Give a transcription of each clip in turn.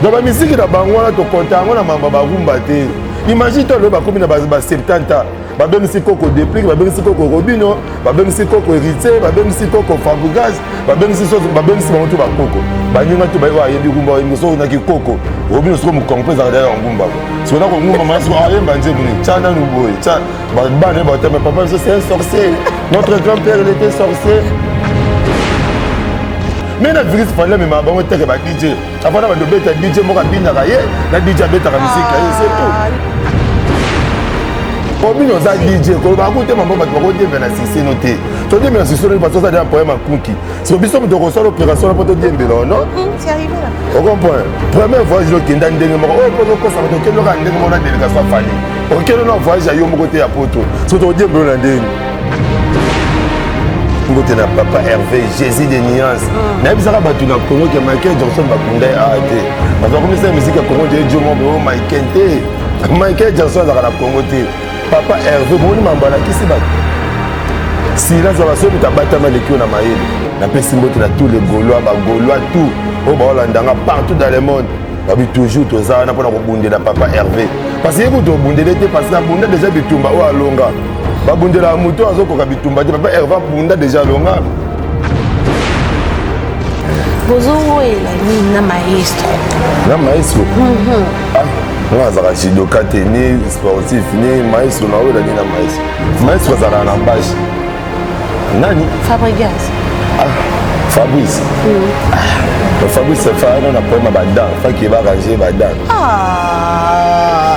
Donc la musique na bango na to content na mamba ba rumba te. Imagine toi le ba comme na ba 70 ans. Ba bengisi koko déplique, ba bengisi koko Robino, ba bengisi koko héritier, ba bengisi koko Fabregas, ba bengisi so ba bengisi ba mutu ba koko. Ba nyinga to ba wa yebi rumba yebi so na ki koko. Robino so mu compose za derrière ngumba. So na ko ngumba ma so ayemba nje buni. Chana nu boy, cha ba ba ne ba te mais papa c'est un sorcier. Notre grand-père il était sorcier. Mais la virus fallait me m'abango teke ba DJ. Avant na ba do beta DJ mo ka binda ka ye, na DJ beta ka musique ka ye c'est tout. Robino za DJ ko ba kote mambo ba ko te na sisi noté. To te merci sur le parce que ça un poème à Kunki. Si biso mo to ko sala opération na poto diembelo non? C'est arrivé là. On comprend. Première fois je kenda ndenge mo ko ko sa to kendo ka ndenge mo na délégation fali. OK non voyage ayo mo côté ya poto. So to diembelo na ndenge. Ngote na papa Hervé Jésus de Nuance. Na bisaka batu na Congo ke Michael Jackson ba kunda ate. Ba ko komisa musique ya Congo de Jomo bo Michael te. Michael Jackson za na Congo te. Papa Hervé boni mambala kisi ba. Si là ça va se mettre battre mal l'équipe na maïle. Na pesi mbote na tous les Gaulois, ba Gaulois tout. O ba Hollanda partout dans le monde. Ba bi toujours to za na pona ko bundela papa Hervé. Parce que ko to bundela te parce que bunda déjà bitumba o alonga. Ba bundela muto azoko ka bitumba te papa Hervé bunda déjà alonga. Bozo et la maestro. Na maestro. Moi, je suis judoka, ni sportif, ni maestro, na ola ni na maestro. Maestro ça na base. Nani? Fabregas. Ah, Fabrice. Fabrice c'est faire un poème badan, fait qu'il va ranger badan. Ah.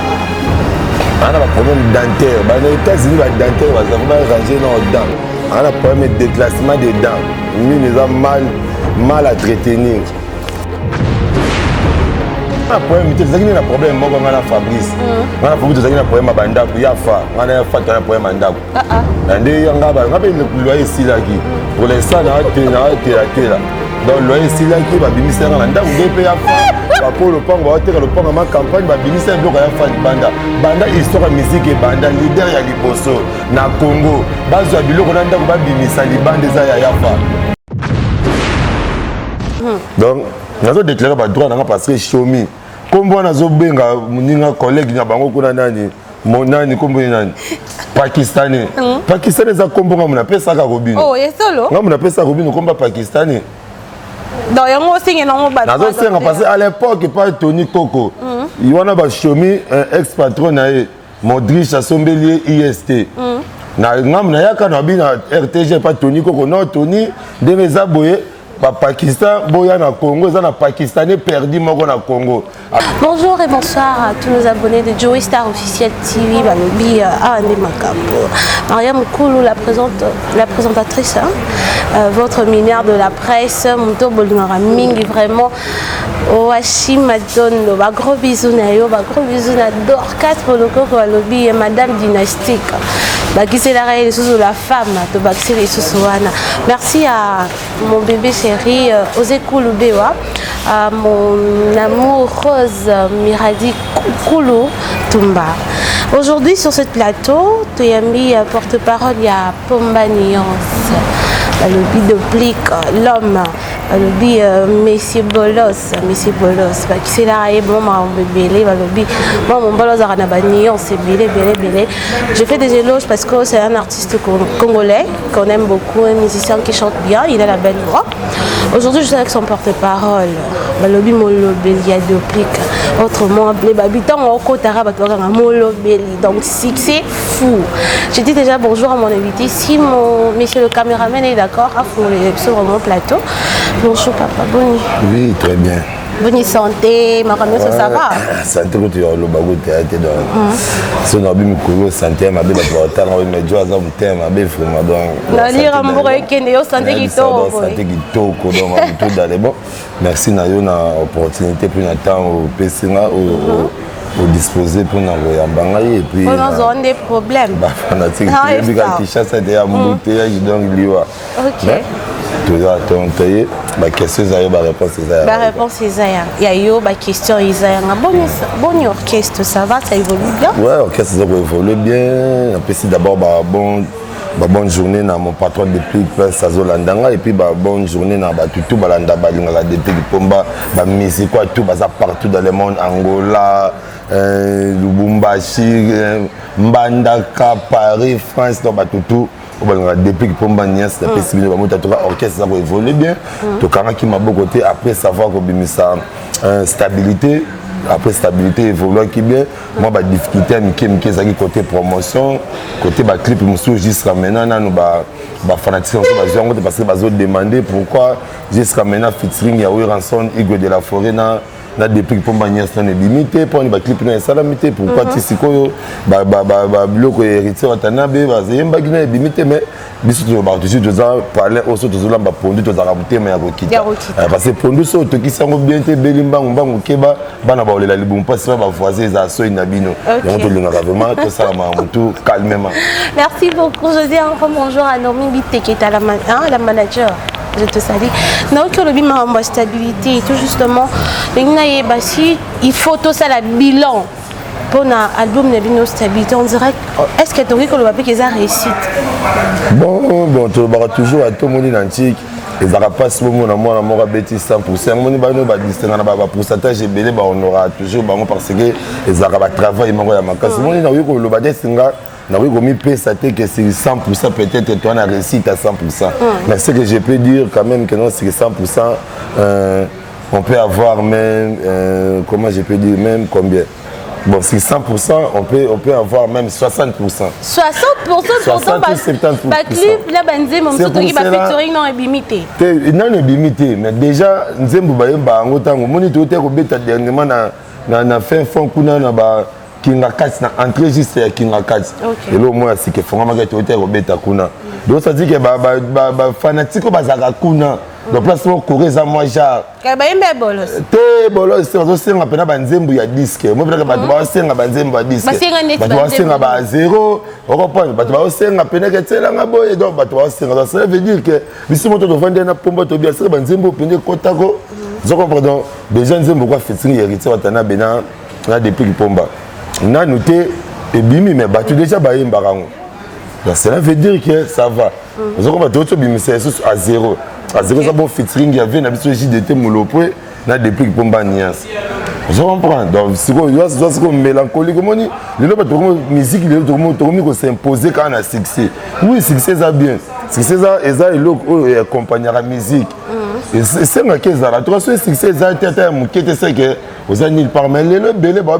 On a un problème dentaire. Dans les États-Unis, le dentaire va ranger nos dents. On a un problème de déclassement des dents. Nous les avons mal à entretenir. Un problème, c'est un problème, moi, on a Fabrice. On a un problème à Banda, il y a un problème à Banda. Le loyer ici, pour l'instant, on a été là. Donc, le loyer ici, il va bénir un Banda, vous devez payer à faire. Pour le pont, on va faire le pont, ma campagne, va bénir un bloc à faire Banda. Banda, histoire de musique et Banda, leader, il y a Liboso, na Congo. Base de Bilo, on a bénir ça, les bandes des Ayafa. Donc, nous avons déclaré le droit parce que Chomi, comme on a un collègue qui a nani, mon nani, comme nani, Pakistanais. Pakistanais, ça comme on appelle ça Robino. Oh, et solo. On appelle ça Robino comme Pakistanais. Donc, il y a aussi un nom parce qu'à l'époque, pas Tony Coco. Il y a un Chomi, un ex-patron, Modric, à son bélier IST. Na yaka na bina RTG pas Tony Coco, non Tony, de mes aboyés. Pakistan, Boya na Congo, ça na Pakistanais perdu moko na Congo. Bonjour et bonsoir à tous nos abonnés de Joey Star Officiel TV, Balobi, Ande Makambo. Mariam Koulou, la présentatrice, votre mineur de la presse, Mouto Bolingara Mingi, vraiment. Oashi Madono, gros bisous Nayo, gros bisous na Dorcas Poloko Balobi et Madame Dynastique. Qui c'est la femme, merci à mon bébé chéri, Osé Kouloubewa, à mon amour rose Miradi Koulou Tumba. Aujourd'hui sur ce plateau, tu as mis porte-parole, il y a Pomba Nuance, le bidoplique, l'homme. Alobi Monsieur Bolos qui c'est là et bon mon bébé moi mon Bolos a c'est belé. Je fais des éloges parce que c'est un artiste congolais qu'on aime beaucoup, un musicien qui chante bien, il a la belle voix. Aujourd'hui je suis avec son porte-parole Balobi Molobeli a duplique autrement appelé Babitan au Kotara Batouanga Molobeli, donc c'est fou. J'ai dit déjà bonjour à mon invité. Si mon monsieur le caméraman est d'accord, sur mon plateau. Bonjour papa, Boni. Oui, très bien. Boni santé, ma famille ça va. Santé que tu as le bagot théâtre donc. Si on a bien me santé, ma belle portale, on me dit à ça me thème, ma belle vraiment donc. La lire amoureuse qui est santé qui tôt. Santé qui tôt, donc tout d'aller bon. Merci na yo na opportunité pour n'attendre au PC au disposer pour nous envoyer et puis on a des problèmes bah fanatique tu dis que ça c'est déjà embouteillage donc liwa. OK. Toujours attendre bah question ça y ba réponse ça. Ba réponse ça y a yo ba question ça y a bon orchestre ça va ça évolue bien. Ouais orchestre ça évolue bien. On peut d'abord bah bon bonne journée à mon patron depuis Sazo Landanga et puis bonne journée à tout Balanda Balingala depuis Pomba, musique quoi tout baza partout dans le monde, Angola, Lubumbashi, Mbandaka, Paris, France, tout. Depuis que Pomba Nias, la possibilité de orchestre, ça va évoluer bien. Tout le qui m'a beaucoup côté après savoir que ça stabilité. Après stabilité évolue qui bien moi ba difficulté à côté promotion côté ba clip monsieur jusqu'à maintenant nous ba fanatisme parce que bazo demander pourquoi jusqu'à maintenant featuring ya Ranson Igwe de la Forêt na depuis pour manière ça n'est limité pour ba clip na salamité pourquoi tisiko ba bloc héritier watanabe ba zemba gina limité mais biso ba toujours parler aussi toujours là ba pondu to za rabuté mais ya kokita parce que pondu so to kisango bien te belimbango bango keba bana ba olela libum pas ba voisin za so inabino donc to linga vraiment to ça tout calmement. Merci beaucoup. Je dis encore bonjour à Nomi Bité qui est à la manager. Je te salue. Donc, le bilan en stabilité, tout justement, il faut tout ça, le bilan pour l'album de stabilité. On dirait, est-ce que tu as dit que le papier est réussite? Bon, tu vas toujours à tout le monde antique. Ils n'auront pas ce moment, on aura bêti 100%. On a pourcentage belé, on aura toujours parce que ils auront un travail. Oui, que c'est 100%, peut-être tu as réussi à 100%. Mais ce que je peux dire quand même que non, c'est 100%, on peut avoir même, comment je peux dire, même combien? Bon, c'est 100%, on peut avoir même 60%. 60% pourtant, bah clip, là, Banzé, mon soutien qui va featuring non limité. Non, limité, mais déjà, nous avons dernièrement na fin fond kuna na ba kinga kati na entrée juste ya kinga kati et là moi c'est que fanga ka tote robeta kuna donc ça dit que ba fanatique bazaka kuna donc place mo coreza moi ja ka ba yembe bolos te bolos c'est zo senga pena banzembu ya disque moi pena ba ba senga banzembu ya disque ba senga ba zéro on comprend ba senga pena que tela nga boye donc ba senga ça veut dire que biso moto to vendre na pomba to bien c'est banzembu pena kotako je comprends donc déjà nzembu quoi featuring héritier watana bena na depuis pomba on a noté et bimi mais battu déjà baye mbarango cela veut dire que ça va vous avez tout bimi c'est à zéro ça bon featuring il y avait na biso JDT Mulopwe na depuis pomba nias vous comprenez donc c'est quoi c'est comme mélancolique comme on dit le pas tout musique le tout monde s'imposer quand on a succès oui succès ça bien succès ça et ça il accompagner la musique et c'est nga que ça la trois succès ça tête mukete c'est que vous avez nulle part mais le belé pas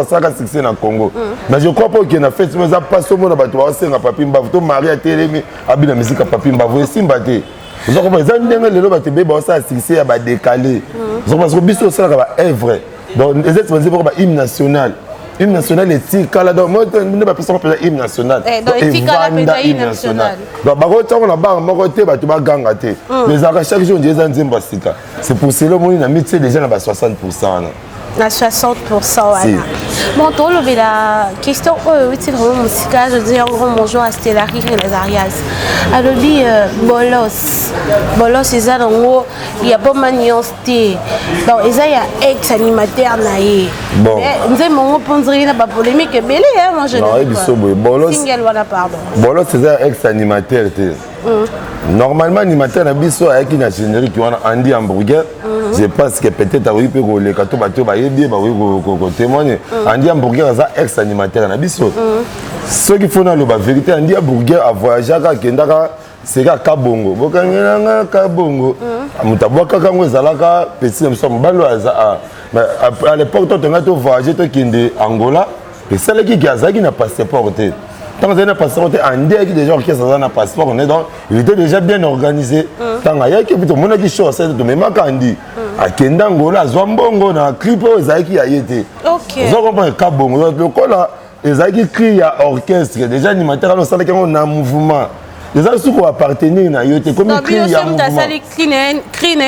ça ka succès na Congo mais je crois pas qu'il a fait mais ça passe au monde ba toi c'est nga papi mba to Maria Télémi abina musique papi mba vous simbaté vous avez pas ndenge le ba te be ba ça succès ba décalé vous avez parce que biso ça ka ba œuvre donc les êtres c'est pour hymne national. Hymne national est tika là donc moi ne pas personne pour hymne national donc tika là hymne national donc ba ko on a ba moko te ba to ba ganga te mais à chaque jour des nzemba sika c'est pour cela moi na métier déjà na ba 60% à 60% voilà. Bon, toi, la question, oui, c'est vraiment musique. Je dis un grand bonjour à Stellari et les Arias. Alors, Bolos, c'est ça, il y a pas mal de nuances. Donc, il y a ex-animateur. Bon. Nous avons pas polémique, mais moi, je ne sais pas. Bolos, c'est un ex-animateur. Normalement, animateur, il y a un générique qui a Andy Hamburger. Je pense que peut-être oui peut les cartons bateau bah bien bah oui témoigner Andy Hamburger est ex-animateur na biso ceux qui font dans la vérité Andy Hamburger a voyagé à Kendaka c'est à Kabongo bokangela Kabongo mutaboka kango zalaka petit nous balo à l'époque toi tu as voyagé toi kende Angola et celle qui a zaki na passeport té tant que na passeport Andy qui déjà qui a na passeport on est donc il était déjà bien organisé tant a yaki plutôt mon qui show c'est de même Andy à Kendangola, Zwambongo, na clip Zaki a été. Ok. Vous comprenez Kabongo, le cola, Zaki crie à orchestre, déjà animateur, on a un mouvement. Les gens qui appartenir à yote, comme il crie à mouvement.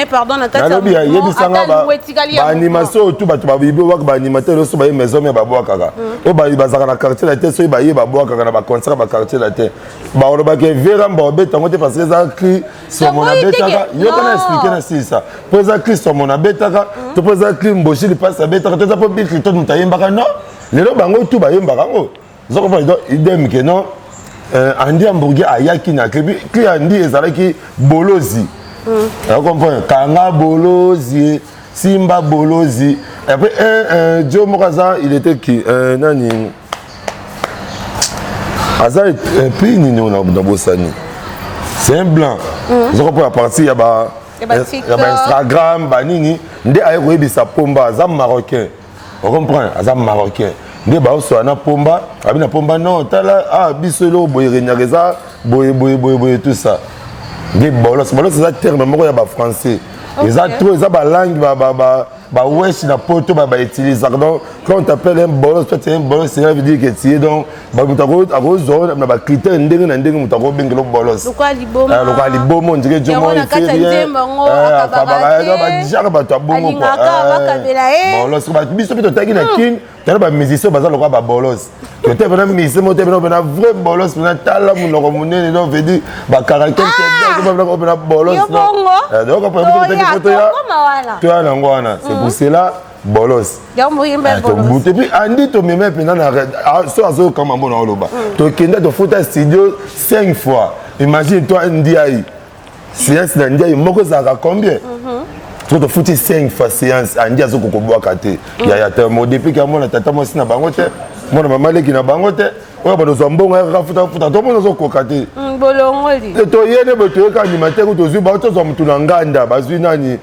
Pardon, animation tout animateur aussi maison mais baboakaka. O bazaka na quartier la tête, so baye baboakaka na ba concert ba quartier la tête. Ba oloba ke vera mba tango te parce que ça crie sur mon abetaka. Yo kana expliquer na ça. Pour ça crie sur mon abetaka, to pour ça crie mboshi li passe abetaka, to ça pour bitre to mutayembaka non. Les bango tout bayembaka ngo. Vous comprenez donc idem que non. Andi hamburger ayaki na clé Andi ezalaki bolozi. Vous comprenez? Kanga bolozi, Simba bolozi. Et après Joe Mokaza, il était qui? Nani? Aza puis nini on a dans Bossani. C'est un blanc. Vous comprenez à partir il y a Instagram, banini, ndé ayekoyebi sa pomba, aza marocain. Vous comprenez? Aza marocain. Ndé ba oso na pomba, abi na pomba non, tala bisolo boye renyageza, boye tout ça. Ndé bolos, c'est un terme moko ya ba français. Les autres, ils ont la langue, wesh na poto utilise. Donc quand on t'appelle un bolos, toi tu es un bolos, ça veut dire que tu es donc à zone na critère ndenge na ndenge mutako bengelo bolos. Pourquoi libomo? Pourquoi libomo on dirait Dieu moi il fait rien. Déjà ba to bomo quoi. Bolos ba biso to tagi na kin, tala ba musicien baza lokwa ba bolos. Que tu es vraiment musicien, tu es vraiment vrai bolos, tu as tala munoko munene donc veut dire ba caractère que tu es bolos. Donc après tu as l'angoisse. C'est pour cela, bolos. Et puis, Andy, tu me mets pendant la soirée comme un bon oloba. Tu as fait un studio 5 fois. Imagine toi, Ndiaye. Séance d'Indiaye, Moko Zara combien? Tu as fait 5 fois séance. Andy a zoko bois kate. Il y a depuis que mon tata moi na bangote, mon maman qui na bangote. Ouais, bah nous sommes bons à rafuta futa. Tout le monde a zoko kate. Bolongoli. Et toi, hier, tu es animateur ou tu es bah tu sommes tout l'anganda. Bazui nani.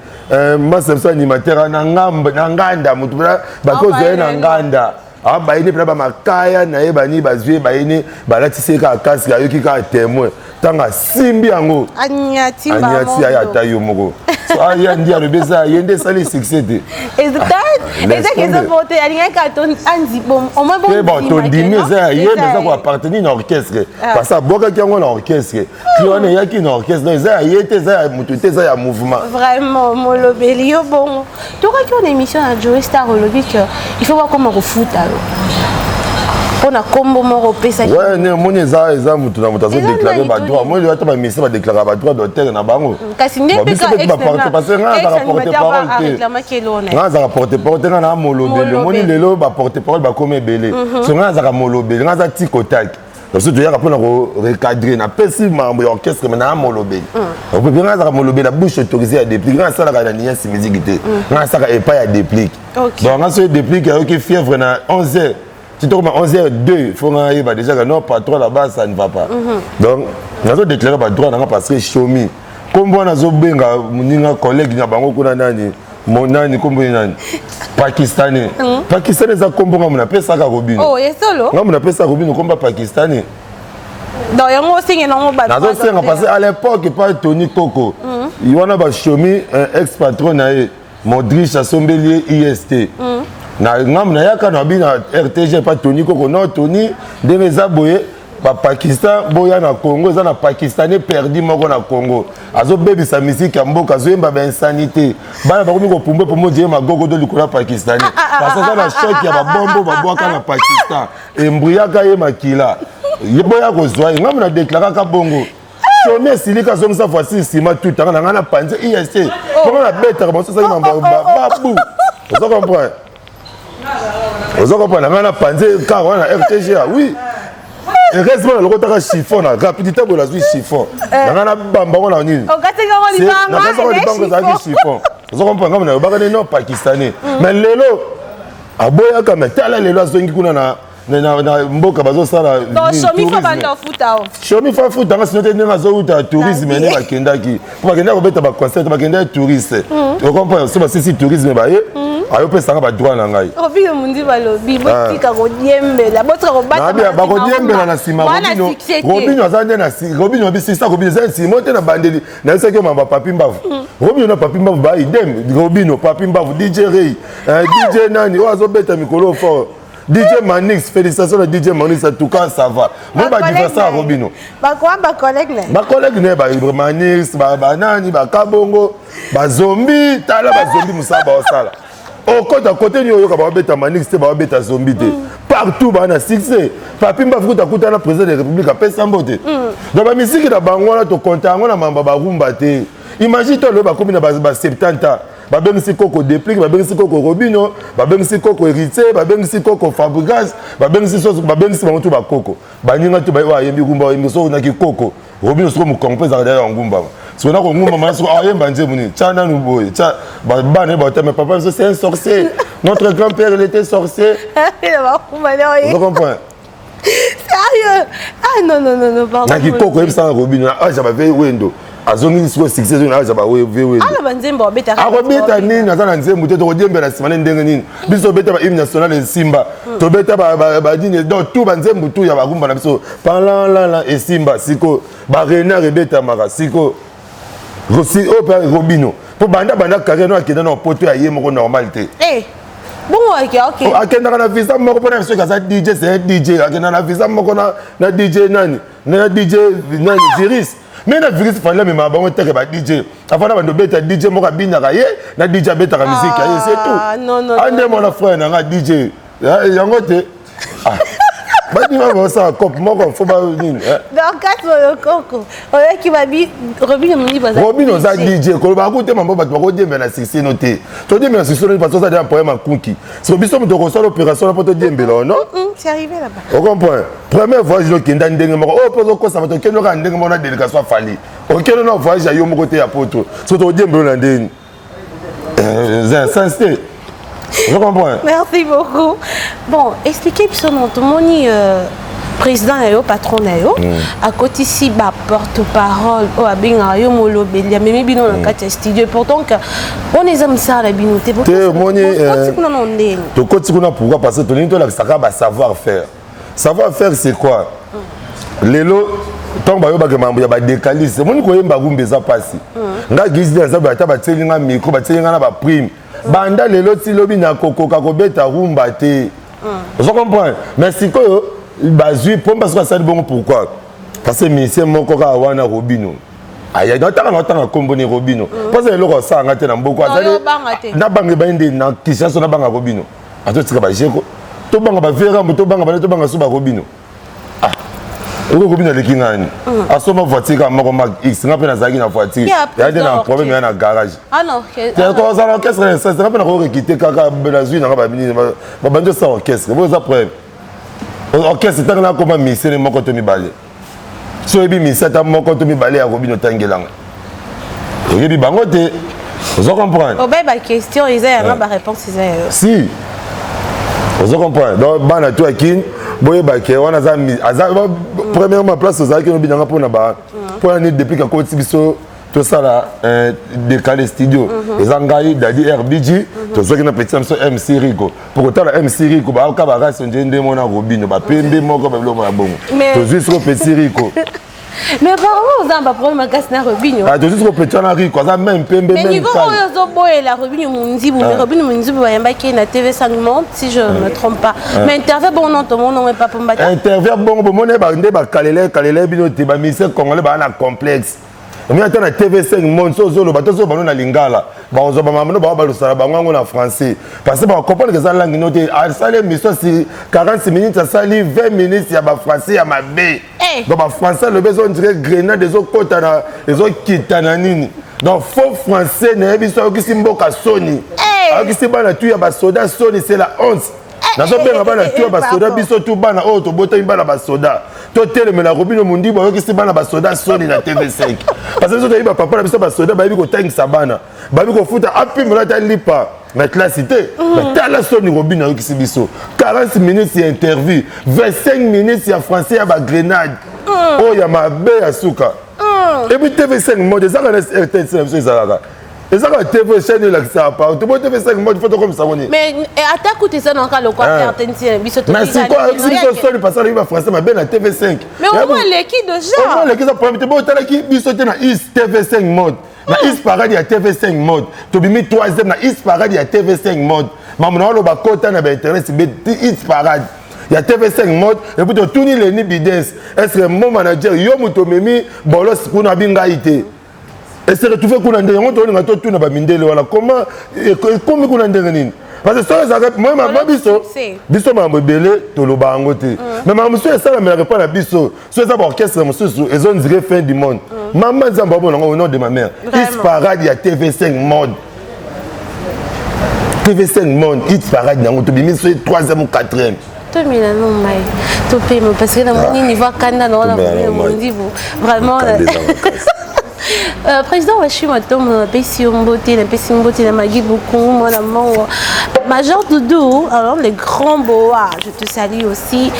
Moi c'est animateur nanganda. Mutu bah cause de nanganda. Ah bah il est là bah makaya na ebani bazui bah il est bah là tu sais qu'à casque à yoki qu'à témoin. Tanga simbi ango. Anyati aya tayo moko. Ah y a ndi le beza y a des salles succès. Est-ce que vous votez à rien qu'à ton andi bon au moins bon ton dîner ça y est ça quoi appartenir à l'orchestre parce que boka qui ont l'orchestre qui on y a qui l'orchestre ça y est ça mutu ça y a mouvement vraiment molobelio bon tu crois qu'il y a une émission à Joe Star Olympique il faut voir comment on fout alors on a combo moro pesa ouais ne mon eza mutu na mutu déclarer ba droit moi je vais mission ba déclarer ba droit d'auteur na bango kasi ndé parce que nga za porter parole nga za porter parole na molobelo moni lelo ba porter parole ba comme belé so nga za molobelo nga za tikotak parce que tu y a pour recadrer na pesi membre orchestre mais na molobelo on peut bien za molobelo la bouche autorisée à dépliquer nga ça la nier si musique nga ça et pas à déplique donc nga se déplique avec fièvre na 11h. Si tu as 11h02, il faut déjà que non, patron là-bas, ça ne va pas. Donc, nous avons déclaré le droit parce que Chomi, comme on a un collègue, Pakistanais. Pakistanais, c'est comme on appelle ça Robin. Oh, c'est solo. On appelle ça Robin comme Pakistanais. Donc, il y a aussi parce qu'à l'époque, pas Tony Coco. Il y a un Chomi, un ex-patron, Modric, Assombelier, IST. Na ngam na yaka na bi na RTG pas Tony Koko non Tony de mes aboyé ba Pakistan boya na Congo za na Pakistanais perdu moko na Congo azo baby sa musique mboka zo yemba ba insanité bana ba komi ko pumbe pour mo dire ma gogo de likola Pakistanais parce que ça na choc ya ba bombo ba boka na Pakistan embuyaka ye makila yeboya ko zwa ngam na déclarer ka bongo Chomé silika zo sa fois-ci sima tout temps na panze IST comment la bête comme ça ça babou vous comprenez. Vous comprenez, on a pensé car on a RTG, oui. Et reste le côté chiffon, la rapidité de la chiffon. On a bamba on a ni. Chiffon. Vous comprenez, on a pas de nom pakistanais. Mais lelo aboya comme tel lelo zongi kuna na mboka bazo sala. Donc chomi fa banda futa. Chomi fa futa parce que nous tenons zo uta tourisme ne bakenda ki. Pour bakenda ko beta ba concert bakenda touriste. Vous comprenez, c'est si tourisme ba ye. Ayo pesa nga ba droit na ngai. Robino mundi balobi botika ko diembela botika ko bata. Ba ko diembela na sima Robino. Robino azande na si Robino bisi sa Robino za si monte na bandeli. Na seki mamba papi mbavu. Robino na papi mbavu ba idem Robino papi mbavu DJ Ray. DJ nani ozo beta mikolo fort. DJ Manix, félicitations à DJ Manix, en tout cas ça va. Moi ba dire ça Robino. Ba quoi ba collègue ne? Ba collègue ne ba Manix, ba nani, ba Kabongo, ba zombie, tala ba zombie musaba osala. Au côté de Yoka, Babeta Manix, Babeta Zombie. Partout, on a succès. Papi Mbafou, tu as le président de la République, à Pessambote. Dans la musique, tu as un compte, on a un rumba. Imagine toi, le Bakoumi, 70 ans. babengisi koko déplique babengisi koko Robino babengisi koko héritier babengisi koko Fabregas babengisi bango tout bakoko baninga to ba yembi kumba yembi so na ki koko Robino so mo comprendre za ya ngumba so na ko ngumba mana so ayemba nzemu ni tchana nu boy tcha ba ne ba mais papa c'est un sorcier notre grand-père il était sorcier vous comprenez sérieux ah non pardon na ki koko yembi sa Robino ah j'avais wendo azongi siko succès na za ba wewe ala banzembo beta akobeta nini naza na nzembo te tokodiembela nsima ne ndenge nini biso beta ba hymne national esimba tobeta badini donc tout banzembo tu ya bakumba na biso palalala esimba siko barenard ebetamaka siko Robino po banda carrière no akenda na poto ya ye moko normal te bon ok akenda na visa moko pona biso kaza DJ c'est DJ akenda na visa moko na DJ nani na DJ nani Viris mais na virus fallait même bango tere ba DJ afana bando beta DJ moka binaka ye na DJ beta ka musique ye c'est tout non ande mon frère na DJ yango te badi ma ça cop moko fo ba nini donc quatre koko oye ki babi Robino muni baza Robino za DJ ko ba ko te mambo ba ko dembe na sisi noté to dembe na sisi no parce que ça déjà poème en kunki so biso mo to ko sala opération pour to dembe là non c'est arrivé là-bas on comprend première fois je kenda ndenge moko o pozo ko ça va to keno ka ndenge mo na délégation fali o keno na voyage yo mo côté ya poto so to dembe na ndenge c'est je comprends. Merci beaucoup. Bon, expliquez sur notre moni président et patron à côté ici bas porte-parole au abinga yo molo belia mais bino na kati studio pourtant que on est comme ça la binoté pour to koti kuna pourquoi parce que to nito la saka ba savoir faire c'est quoi lelo tant ba yo ba kemambo ya ba décaliste moni ko yemba gumbeza pasi nga gizi za ba ta ba tselinga micro ba tselinga na ba prime banda lelo ti lobi na kokoka kobeta rumba te vous comprenez mais sikoyo bazui pomba so ça bon pourquoi parce que monsieur moko ka wana Robino aya notanga kombo ni Robino parce que loko sanga te na mboko azali na bangi bande na Kinshasa na banga Robino atotika ba jeko to banga ba vera to banga so ba Robino Robino le kingani asoma voiture moko mag X ngape na zaki na voiture ya de na problème ya na garage non ko za orchestre ça ngape na ko quitter kaka belazui na ba bini ba bando sa orchestre bo za problème orchestre tanga ko ma misere moko to mi balé so ebi misata moko to mi balé ya Robino tangelanga ebi bango te vous comprenez o ba question ils ont ba réponse ils ont si vous comprenez donc bana to akin boye baké wana za premièrement place aux qui nous binanga pour na ba pour année depuis que côté biso tout ça là décalé studio les engayi dadi RBG to zo qui na petit MC Rico pour autant la MC Rico ba ka ba race ndende mona Robino ba pembe moko ba blomo ya bongo to juste le petit Rico mais apparemment vous avez un problème avec Casna Robino ah to juste le petit na Rico ça même pembe même mais niveau oyo boye la Robino Mundibu mais Robino Mundibu ba yamba ki na TV5 Monde si je ne me trompe pas mais interview bon non to mon pas pour mbata interview bon mona ba ndé ba kalele bino te ba mise congolais ba na complexe mais attends na TV5 Monde so zo lo bato so ba na lingala ba ozo ba mamno ba ba lusala ba ngwango na français parce que ba comprendre que ça langue noté à saler mission si 40 minutes ça sali 20 minutes ya ba français ya mabe donc ba français le besoin dirait grenade des autres côté na les autres kitana nini donc faux français na biso ki simboka soni ki sibana tu ya ba soda soni c'est la honte nazo benga bana tu ya ba soda biso tu bana o to bota bana ba soda to tele la Robino Mundibu yo ki sibana ba soda soni na TV5 parce que so ba papa na biso ba soda ba bi ko tangisa bana ba bi ko futa apimela ta lipa mais la cité mais tala soni Robino yo ki sibiso 40 minutes d'interview 25 minutes ya français ya ba grenade oh ya mabe ya suka et puis TV5 Monde ça la RTC c'est ça et ça TV chaîne là ça part tout TV5 Monde faut comme ça mais attaque écoutez ça dans le quoi RTC biso to mais c'est quoi c'est ça le passage là français ma ben à TV5 mais au moins l'équipe de genre au moins l'équipe ça problème te bon tala qui biso te na is TV5 Monde na is parade ya TV5 Monde to bimi 3e na is parade ya TV5 Monde maman lo ba kota na ba internet is parade il y a TV5 Monde et puis tout les ni bidens est-ce que mon manager yo muto memi bolos kuna binga ité et c'est retrouvé kuna ndenge on to ngato tuna ba mindele wala comment comme kuna ndenge nini parce que ça moi ma biso mambo belé to lo bango te mais mambo so ça la me répond na biso so ça ba orchestre mususu et on dirait fin du monde maman nzamba bon au nom de ma mère is parade ya TV5 Monde TV5 Monde, hit parade, tu as mis 3e ou 4e. Tu as mis la nom, tu payes, parce que dans mon niveau, Canada, vraiment. Président Washi Matom, la Magui beaucoup, mon amour. Major Doudou, alors les grands boas, je te salue aussi.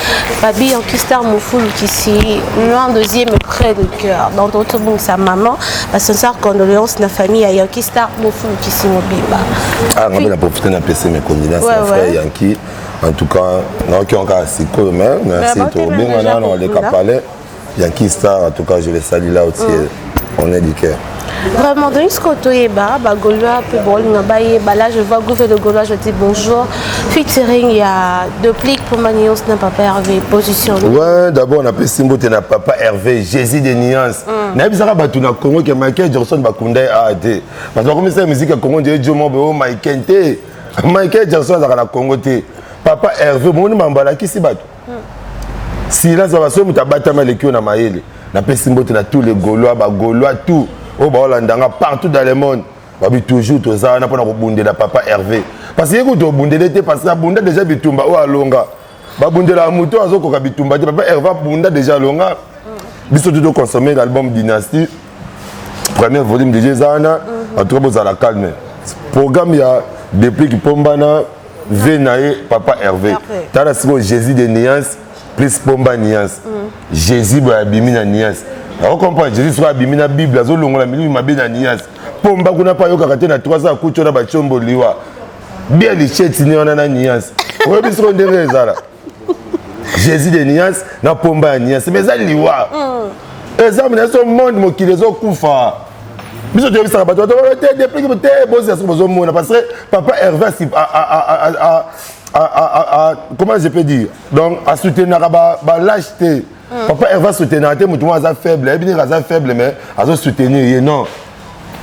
Babi Yankistar Moufoul qui ici, l'un deuxième près de cœur. Dans d'autres mots, sa maman, la sincère condoléance de la famille à Yankistar Moufoul qui ici, mon biba. Ah, on a profité d'appeler mes condoléances, mon frère Yankee. En tout cas, non, qui ont encore assez cool, mais merci, tout bien, on a les capalais. Yankistar, en tout cas, je les salue là aussi. On est du cœur. Vraiment, dans ce côté, là, je vois Gouvernement de Gaulois, je dis bonjour. Featuring, il y a deux plics pour Manios, n'a pas Hervé, position. Ouais, d'abord, on a appelé Simbo, tu n'as papa Hervé, Jésus des nuances. N'a pas ça, tu n'as Congo qui a Michael Jackson, Bakounde AD. Parce que comme ça, la musique à Congo, Dieu, mon Michael T. Michael Jackson, dans la Congo T. Papa Hervé, mon nom, qui s'y bat. Si là, ça va se mettre à battre les culs dans ma île. On a appelé Simbo, tu n'as tous les Gaulois, Gaulois, tout. Oh, bah, Hollandanga, partout dans le monde. Babi toujours tout ça, on a pas de la papa Hervé. Parce que écoute, bundé l'été, parce que bunda déjà bitumba ou alonga. Ba bundé la moto azo ko bitumba, papa Hervé bunda déjà alonga. Biso tout consommer l'album Dynastie. Premier volume de Zana, en tout cas, vous allez calmer. Programme il y a depuis que Pombana Venae papa Hervé. T'as la Jésus de Nias plus Pomba Nias. Jésus ba bimina Nias. On comprend, Jésus soit abîmé dans la Bible, la Bible m'a bien nias. Pomba kuna pa yo karaté na 3 ans kucho na ba chombo liwa. Bien les chets ni on a nias. On va se rendre ça là. Jésus de nias na pomba nias. Mais ça liwa. Exemple na son monde mo ki les okufa. Biso tu ça ba toi depuis que tu bosser sur besoin mona parce que papa Hervé comment je peux dire. Donc à soutenir ba lâcheté. Papa Hervé soutenir, tu es faible, il est faible, mais il va soutenir. Non.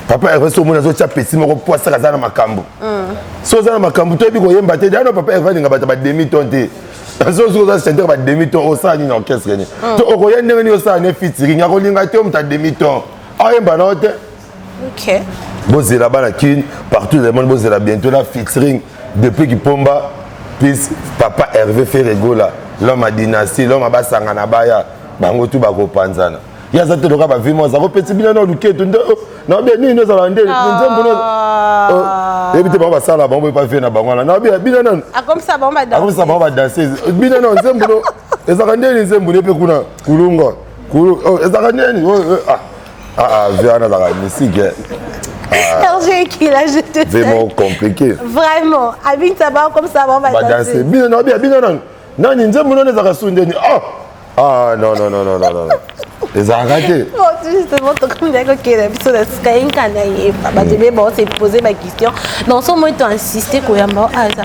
Papa Hervé soutenir, il va petit, mais il va passer dans ma cambo. Si vous avez ma cambo, tu es battu, papa Hervé n'a pas de demi-ton. Si vous avez un demi-ton, au sein d'une orchestre. Tu as un featuring, tu as un demi-ton. Ok. Vous là-bas, partout dans le monde, vous êtes bientôt là, featuring. Depuis qu'il Pomba, puis papa Hervé fait rigoler. L'homme a dynastie, l'homme a basanga na baya, bango tu bako panzana. Ya za te loka ba vimo za ko petit bien no luke tu non bien ni no za lande nzembo no et puis ba sala ba pas faire na bango na bien bien non ah comme ça ba danser comme ça ba danser bien non nzembo no ezaka ndeni nzembo ne pe kuna kulunga kulu ezaka ndeni viana za musique Hergé qui là je te vraiment compliqué vraiment avec ça ba comme ça ba danser bien non bien non non, non, non. Les a ratés. Justement, comme l'épisode de Skyeng Kanaïe, c'est poser ma question. Dans ce moment, tu as insisté que Yamba a ça.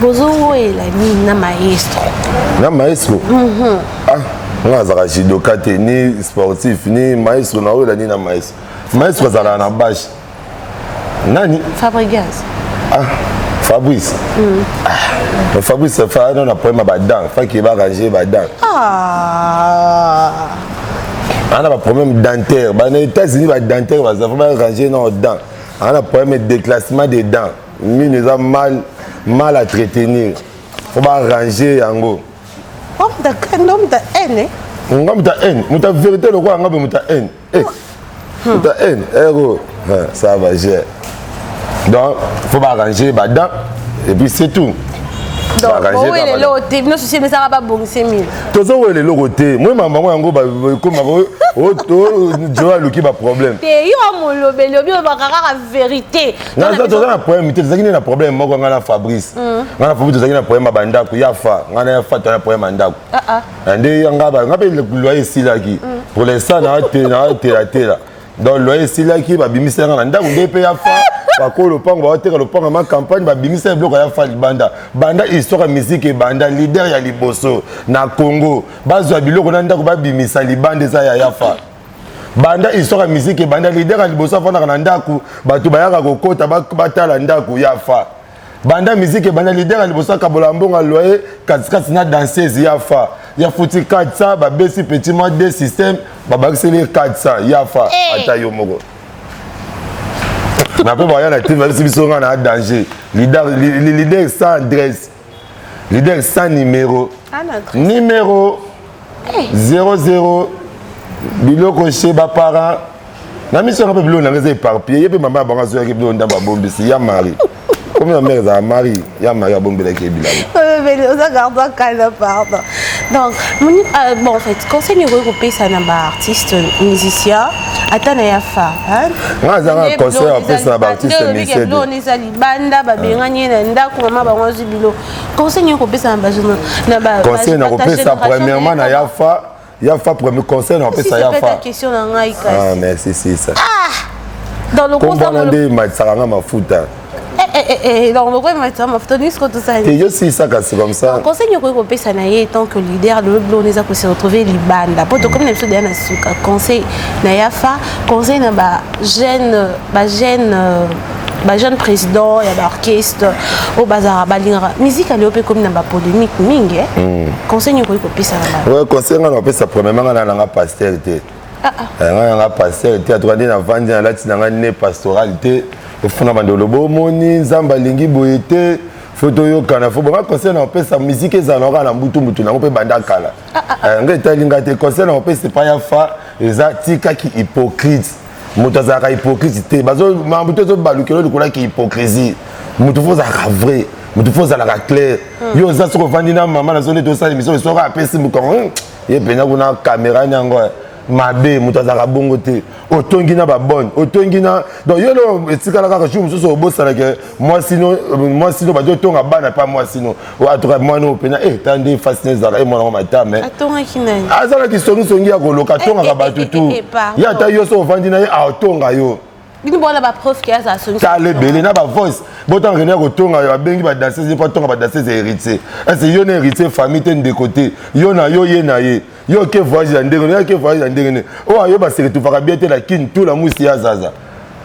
Bozo est la mine maestro. Na maestro. Ah, on a judoka ni sportif ni maestro na ola ni na maestro. Maestro zala na bâche. Nani? Fabregas. Ah. Fabrice. Fabrice se fait un problème à dents. Il faut qu'il va ranger les dents. On a un problème dentaire. Dans les États-Unis, les dentaires, il faut ranger nos dents. On a un problème de déclassement des dents. Nous avons mal à entretenir. Il faut ranger en gros. On a haine. On a haine. On a vérité le roi, on a haine. On a haine. Ça va gérer. Donc, il faut arranger les dents et puis c'est tout. Donc, où est le loté? Nous sommes ça va pas bon, c'est mieux. Tout ça où est le loté? Moi, maman, on va comme tu vois le qui va problème. Et yo mon lobé, lobé on va la vérité. Non, ça tu as un problème, tu as un problème moi quand on a Fabrice. On a Fabrice, tu as un problème à banda ku ya fa. On a fa tu as un problème à ndako. Ndé on va le loyer ici là qui. Pour l'instant na té là. Donc le loyer ici là qui va bimisa na ndako ndé pe ya fa. Parce le pang va être le pang en campagne va bimisa bloc ya fa banda. Banda histoire musique et banda leader ya liboso na Congo. Bazwa biloko na ndako ba bimisa libande za ya fa. Banda histoire musique et banda leader ya liboso fa na ndako batu bayaka kokota batala ndako ya fa. Banda musique et banda leader ya liboso ka bolambonga loyer katikati na danseuse ya fa. Ya futi 400 ba besi petit mode de système ba bakiseli 400 ya fa ata yo moko. Mais après, il y a la team, même si ils sont en danger. Leader sans adresse. Leader sans numéro. Numéro 00. Biloko chez ma parent. Na mission un peu plus long, on a éparpillé. Et puis maman a balancé avec le don bombe. Il y a Marie. Combien de mères a Marie? Il y a Marie à bombe avec Bilal. Pardon. Donc, bon, en fait, conseil regroupé ça n'a pas artiste musicien. Attends, il y a fa. Moi, j'ai un conseil en plus à artiste musicien. On est allé banda, babengani, nda, comment ba wanzi bilo. Conseil regroupé ça n'a pas. Conseil regroupé ça premièrement na yafa. Yafa premier conseil na yafa. C'est pas ta question na ngai. Ah merci c'est ça. Dans le conseil on dit matsaranga mafuta. Donc, le problème est que tout ça. C'est ça, c'est comme ça. Le conseil européen, ça n'a été tant que leader de l'eau, nous avons retrouvé les bandes. Pour comme nous sommes dans le conseil, Nayafa, conseil n'a jeune président, il y a l'orchestre, au bazar, musique à l'Europe comme n'a pas polémique, mingi. Conseil européen, ça n'a pas. Oui, conseil européen, ça premièrement, on a la pastoralité. On a la pastoralité, on a la vente, on a la pastoralité. Il faut que nous ayons Zamba Lingi Boyete, photo Yokana. Faut que conseil on peut sa musique et zanora na mbutu mbutu na peut banda kala. Ngeta linga te conseil on peut c'est pas yafa ezatika ki hypocrite. Mutazaka hypocrite. Bazo mbutu zo balukelo likola ki hypocrisie. Mutu faut za vrai. Mutu faut za la clair. Yo za soko vandina maman na zone to sa émission so ka pesi mukon. Ye pena kuna caméra nyango. Mabe mutazaka bongo te otongi na ba bonne otongi na donc yo no etikala kaka jour mususu obosala ke moi sinon ba tonga bana pas moi sinon o atoka moi no pena tande fasciner zaka e mwana matame atonga kinani azala ki songi ya koloka tonga ka batu tu ya ta yo so vandi na ye atonga yo Bini bona ba prof qui a sa solution. Ta le belé na ba voice. Botan rené ko tonga ba bengi ba danser pas tonga ba danser héritier. Est-ce yo na héritier famille ten de côté. Yo na yo ye na ye. Yo ke voyage na ndenge, yo ke voyage na ndenge. Oh yo ba se tu faka bien te la kin tout la musi ya zaza.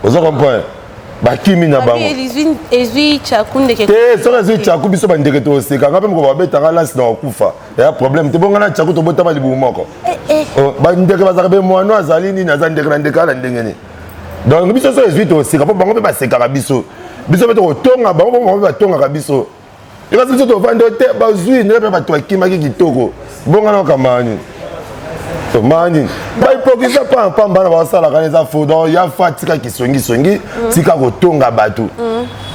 Vous comprenez? Ba kimi na bango. Ezui chakunde ke. Te so ezui chaku biso ba ndenge to seka. Ngape mko ba beta nga lance na okufa. Ya problème te bonga na chaku to bota ba libu moko. Ba ndenge ba zaka be moano azali ni na za ndenge na ndeka na ndenge ni. Donc biso so ezui to seka po bango pe ba seka ka biso. Biso beto tonga bango ba tonga ka biso. Et parce que tu vas vendre te ba zui ne pe ba to kimaki kitoko. Bonga na kamani. To mani. Ba hypocrisie pas bana ba sala ka neza fo donc ya fatika ki songi tika ko tonga batu.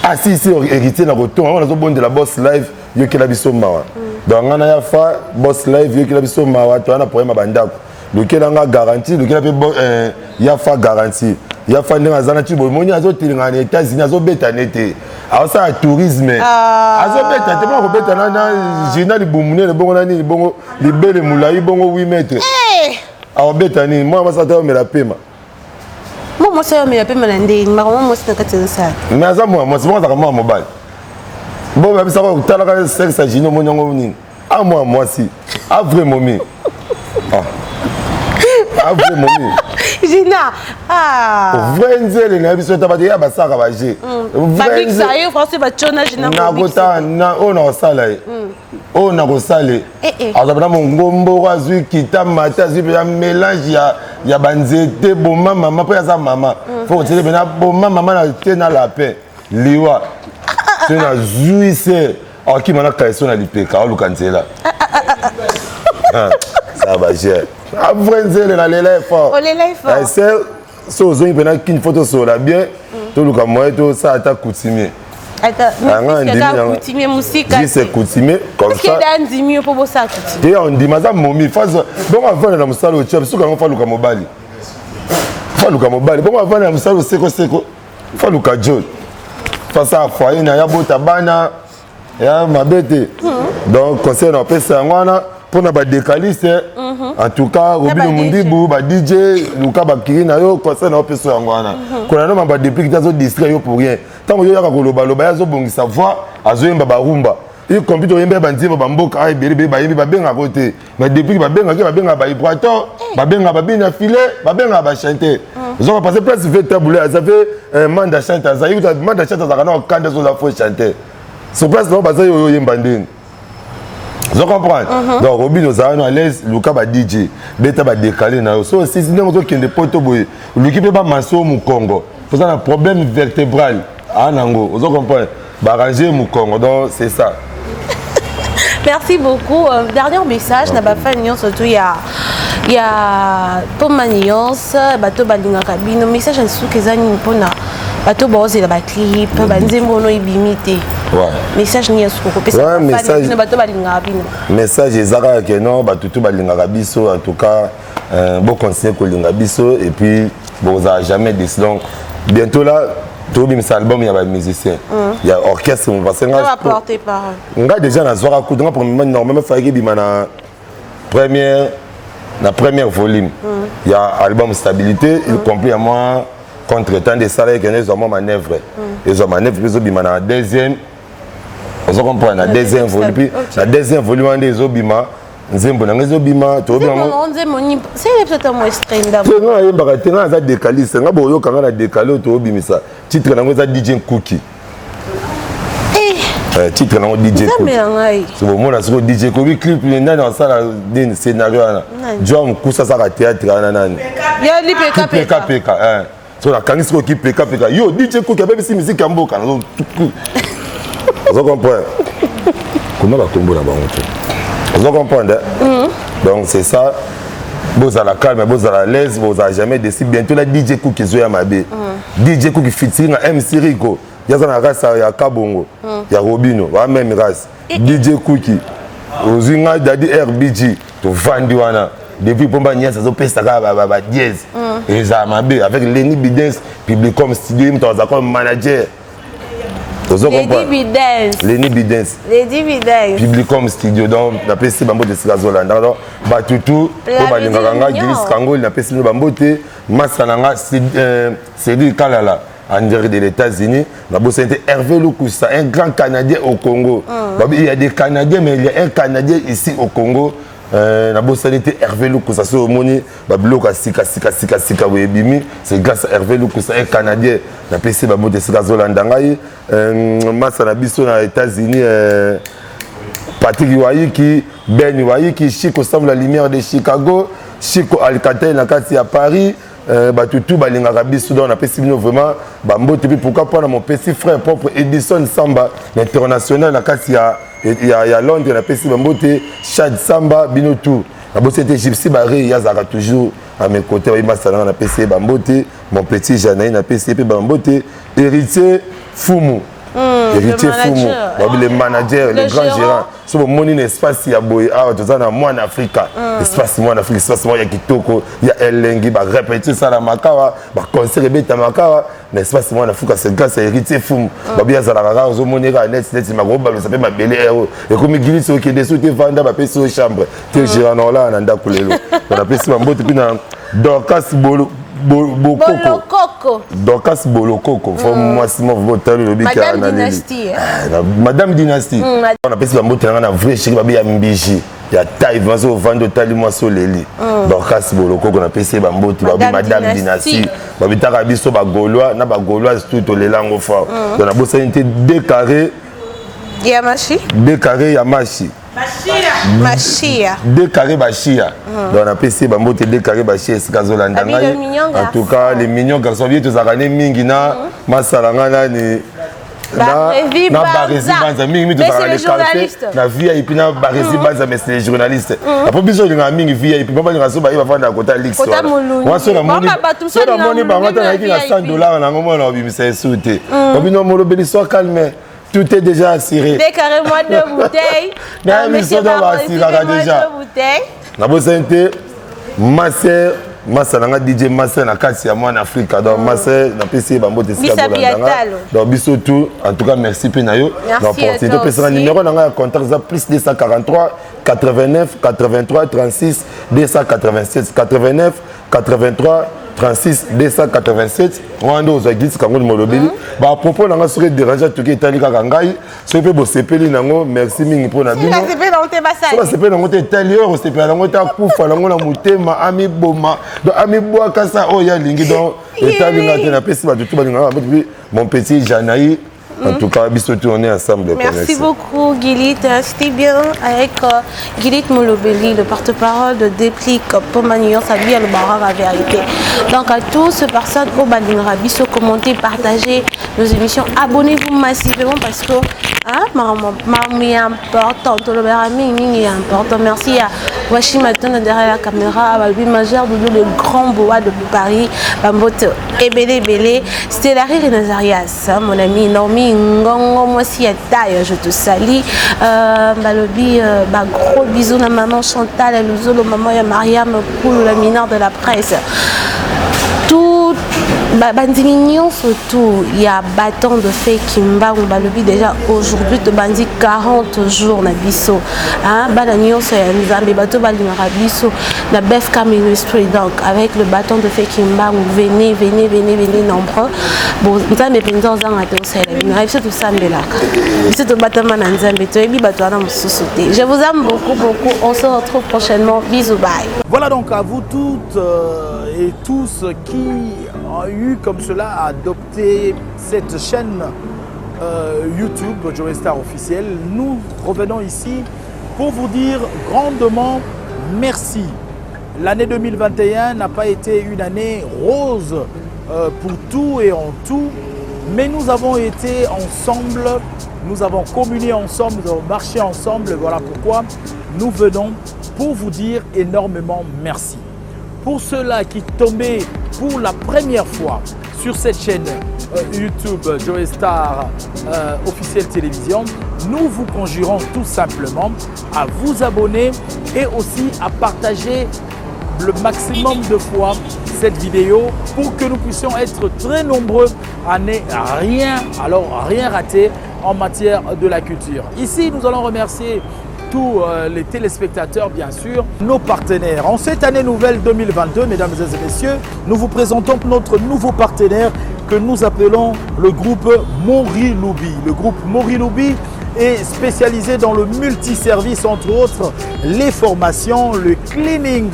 Ah si héritier na ko tonga on a zo bonde la boss live yo ke la biso mawa. Donc on a ya fa boss live yo ke la biso mawa to na poema bandako. Lequel a garantie, lequel a ya fa garantie. Ya fa ndinga zana ti bomoni azo tilinga na États-Unis azo beta nete. Alors ça tourisme. Azo beta te mo beta na jina li bomune le bongo na ni bongo libele mulai bongo 8 mètres. Alors beta ni moi ma sata me la pema. Moi ça me la pema na ndé, ma moi c'est na kati ça. Mais ça moi c'est moi ça moi mobile. Bon mais ça va tala ka sexe jino mo nyango ni. Ah moi si. Ah vraiment mi. Ah vraiment Gina vrai nzele na biso tabate ya basaka baje vrai nzele français ba chona Gina na kota na ona sala ona ko sale azabana mongombo azui kita mata azui ya mélange ya banzete boma mama pe za mama faut que bena boma mama na tena la paix liwa tena zuise aki mana kaeso na lipeka olukanzela ça va j'ai vrai nzele na lele fort c'est so ozongi pena kin photo so la bien to luka moye to ça ata coutumier coutumier musique c'est coutumier comme ça qu'est-ce qu'il mieux pour ça coutumier et on dit maza momi face bon avant na musalo o chef suka fa luka mobali bon avant na musalo seko fa luka jol face à foyer na ya bota bana ya mabete donc conseil na pesa ngwana pour na ba décaliste en tout cas Robino Mundibu ba DJ Luka Bakiri na yo concerne na peso ngwana kona no ba depuis que tazo distrait yo pour rien tant yo yaka koloba loba yazo bongisa voix azo yemba ba rumba il computer yemba ba nzimba ba mboka ay beri ba yemba ba benga côté mais depuis ba benga ba vibrato ba benga ba bina filet ba benga ba chanter ils ont passé presque 20 taboulé ça fait mandat chanter ça y mandat chanter ça kana kanda zo la faut chanter sur place no ba yo yemba ndini. Vous comprenez? Donc, Robin nous a à l'aise, Luka va DJ, Beta va décaler. So, si nous avons des potes, Luki peut pas masser au Congo. vous avez un problème vertébral. Ah, nango, vous comprenez? Barranger mon Congo, donc c'est ça. Merci beaucoup. Dernier message, n'a pas fait surtout il y a Thomas Nyons, bateau balinga kabino message à sous que zani pona bateau boze la clip banzembo no ibimité. Ouais. Message ni sous ko pesa. Ouais, message bateau balinga kabino. Message ezaka que non bateau balinga kabiso en tout cas bon conseil ko linga biso et puis bon ça jamais décidé donc bientôt là tout le album il y a des musiciens il y a orchestre on va s'engager va porter parole on a déjà na zora coup donc pour moi normalement fallait bima na première volume il y a album stabilité il complet à moi contre temps de salaire que nous avons manœuvre ils ont manœuvre ils ont bima na deuxième on se comprend na deuxième volume la deuxième volume on des obima nzembo na ngezo bima to bima c'est peut-être moi strain tenga yembaka tenga za décaliste nga boyo kanga na décalé to bimisa titre na ngoza DJ Cookie titre na DJ Cookie c'est bon moi na so DJ Cookie clip le ndana na sala din scénario na John kusa sa théâtre na nani ya li PK so na kangi so ki PK yo DJ Cookie abebi si musique amboka na zo comprendre comment va tomber là-bas vous comprenez? Donc c'est ça. Vous à la calme, vous à la l'aise, vous à jamais décidé. Bientôt la DJ Cookie Zoya Mabe. DJ Cookie featuring MC Rico. Il y a une race à Kabongo. Il y a Robino. Il y a même race. DJ Cookie. Aux Unga Dadi RBG. Tu vendu wana. Depuis Pomba Nias, ça se passe à dièse. Et ça Mabe. Avec Lenny Bidens, Publicom Studio, tu as comme manager. Les dividendes. Les dividendes. Les dividendes. Publicom Studio, donc, la PC Bambo de Sikazola. Donc, Batutu, Obalinganga, Giris Kango, la PC Bambo de Massananga, Cédric Kalala, en direct des États-Unis. La bosse était Hervé Lukusa, un grand Canadien au Congo. Il y a des Canadiens, mais il y a un Canadien ici au Congo. La bosse était Hervé Lukusa, c'est au Moni, Babloka Sika, Webimi. C'est grâce à Hervé Lukusa, un Canadien. La PC Bambo de Sikazola, Massanabiso aux États-Unis, Patrick Iwaiki, Ben Iwaiki, Chico Sam la lumière de Chicago, Chico Alcatel à Paris, Batutu Balinga Biso on a passé vraiment Bambo depuis pourquoi pas mon petit frère propre Edison Samba l'international il y a Londres on a passé Bambo Chad Samba Binotou la bosse était Gypsy Barré Yazara toujours à mes côtés il m'a salé on a passé Bambo mon petit Janaï on a passé Bambo héritier Fumu héritier Fumu le manager le grand gérant sur le monde espace il y a boy tout ça dans moi en Afrique espace moi en Afrique espace moi il y a Kitoko il y a Elengi bah répéter ça la Makawa bah concert beta Makawa mais espace moi en Afrique c'est grâce à héritier Fumu bah bien ça la rara au monde net ma gros bah ça fait ma belle héros et comme il dit que des sous-te vendre bah payer chambre te gérant là on a kulelo on a payé mambo depuis dans Dorcas Bolokoko. Dorcas Bolokoko. Moi, si moi, vous le Madame Dynastie. Madame Dynastie. On a passé la moto, on a vrai chéri, il y a Mbiji. Il y a taille, il y a vendre tali, moi, sur les lits. Dorcas Bolokoko, on a passé la moto, Madame Dynastie. Il y a Rabiso, Gaulois, na Gaulois, tout les langues fortes. On a bossé décaré. Yamashi. Décaré Yamashi. Machia. Décaré Bachia. Donc on a passé Bambo te décaré Bachia Sikazola Ndangai. En tout cas les mignons garçons vieux tous arrêtés mingina masalanga na ni na Baresi Banza mingi tous arrêtés café na VIP na Baresi Banza mais c'est les journalistes. Après besoin de nga mingi VIP papa nga so ba va vendre à côté Lix. Moi sur la monnaie sur la monnaie ba ngata na ki na $100 na ngoma na bimisa esute. Obino molo beli so calme. Tout est déjà assuré. Décarrez-moi 2 bouteilles. Monsieur Baresi déjà. La bossente Master Masalanga DJ Master na kasi ya moi en Afrique donc Master na PC Bambo te sika donc biso tout en tout cas merci Penayo l'opportunité de passer un numéro na contact za plus 243 89 83 36 287 89 83 36 287 wando za gis kango molobeli ba propos nanga sore déranger tout qui tali kaka ngai so pe bo sepeli nango merci mingi pona bino ça sepeli nango te basali ça sepeli nango te tali o sepeli nango ta kufa nango na mutema ami boma donc ami boaka ça o ya lingi donc etali ngate na pesi ba tout ba linga mon petit Janaï En tout cas, on est ensemble. Merci beaucoup, Gilit. C'était bien avec Gilit Molobeli, le porte-parole de Déplique pour Manillon Sabi à le Barar à vérité. Donc, à tous ces personnes au Badin Rabiso, commentez, partagez nos émissions. Abonnez-vous massivement parce que Mamie est important, le Berami est important. Merci à Washimaton derrière la caméra, à Balbi Majeur, le grand bois de Paris, Bambote et Bélé. C'était Larry Renazarias, mon ami Normi Ngongo, moi si à taille, je te salue. Balobi, gros bisous à maman Chantal, à Luzolo, maman et Mariam, Koulou, la mineure de la presse. Tout Bandimignon surtout, il y a bâton de fait Kimba ou Balobi déjà aujourd'hui de bandi 40 jours na biso. Banagnon c'est un zambi bateau balinara biso na BFK Ministry donc avec le bâton de fait Kimba ou venez nombreux. Bon, nous avons besoin d'un atout c'est la binara c'est tout ça mbelaka. C'est tout bâtiment na nzambi to ebi bateau na mususuté. Je vous aime beaucoup. On se retrouve prochainement. Bisous bye. Voilà donc à vous toutes et tous qui ont eu comme cela à adopter cette chaîne YouTube Joey Star officielle. Nous revenons ici pour vous dire grandement merci. L'année 2021 n'a pas été une année rose pour tout et en tout, mais nous avons été ensemble, nous avons communié ensemble, nous avons marché ensemble. Voilà pourquoi nous venons pour vous dire énormément merci. Pour ceux-là qui tombaient pour la première fois sur cette chaîne YouTube Joey Star officielle télévision, nous vous conjurons tout simplement à vous abonner et aussi à partager le maximum de fois cette vidéo pour que nous puissions être très nombreux à ne rien rater en matière de la culture. Ici, nous allons remercier tous les téléspectateurs, bien sûr, nos partenaires. En cette année nouvelle 2022, mesdames et messieurs, nous vous présentons notre nouveau partenaire que nous appelons le groupe Moriloubi. Le groupe Moriloubi est spécialisé dans le multiservice, entre autres les formations, le cleaning,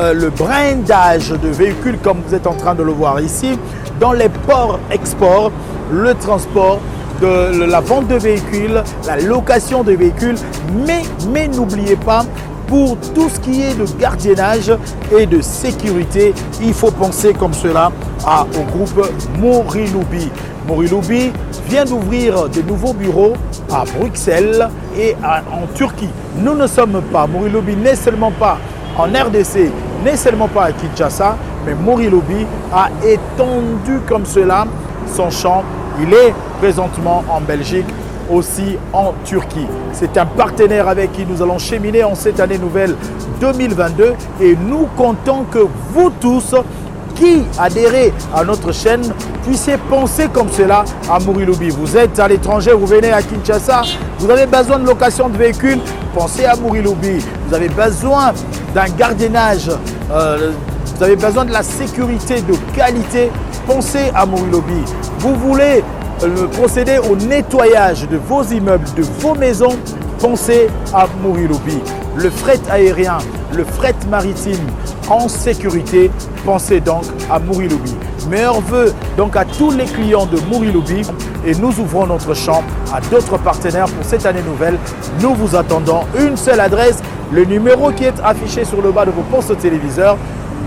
le brandage de véhicules, comme vous êtes en train de le voir ici, dans les ports-exports, le transport, de la vente de véhicules, la location de véhicules, mais n'oubliez pas, pour tout ce qui est de gardiennage et de sécurité, il faut penser comme cela au groupe Moriloubi. Moriloubi vient d'ouvrir de nouveaux bureaux à Bruxelles et en Turquie. Nous ne sommes pas, Moriloubi n'est seulement pas en RDC, n'est seulement pas à Kinshasa, mais Moriloubi a étendu comme cela son champ. Il est présentement en Belgique, aussi en Turquie. C'est un partenaire avec qui nous allons cheminer en cette année nouvelle 2022 et nous comptons que vous tous qui adhérez à notre chaîne puissiez penser comme cela à Moriloubi. Vous êtes à l'étranger, vous venez à Kinshasa, vous avez besoin de location de véhicules, pensez à Moriloubi. Vous avez besoin d'un gardiennage, vous avez besoin de la sécurité de qualité, pensez à Moriloubi. Vous voulez procéder au nettoyage de vos immeubles, de vos maisons, pensez à Moriloubi. Le fret aérien, le fret maritime en sécurité, pensez donc à Moriloubi. Meilleurs vœux donc à tous les clients de Moriloubi et nous ouvrons notre champ à d'autres partenaires pour cette année nouvelle. Nous vous attendons. Une seule adresse, le numéro qui est affiché sur le bas de vos postes téléviseurs.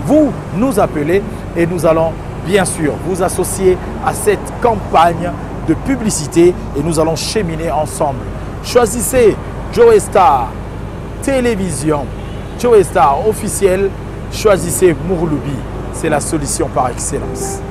Vous nous appelez et nous allons bien sûr vous associer à cette campagne de publicité et nous allons cheminer ensemble. Choisissez Joey Star Télévision, Joey Star officiel, choisissez Moriloubi, c'est la solution par excellence.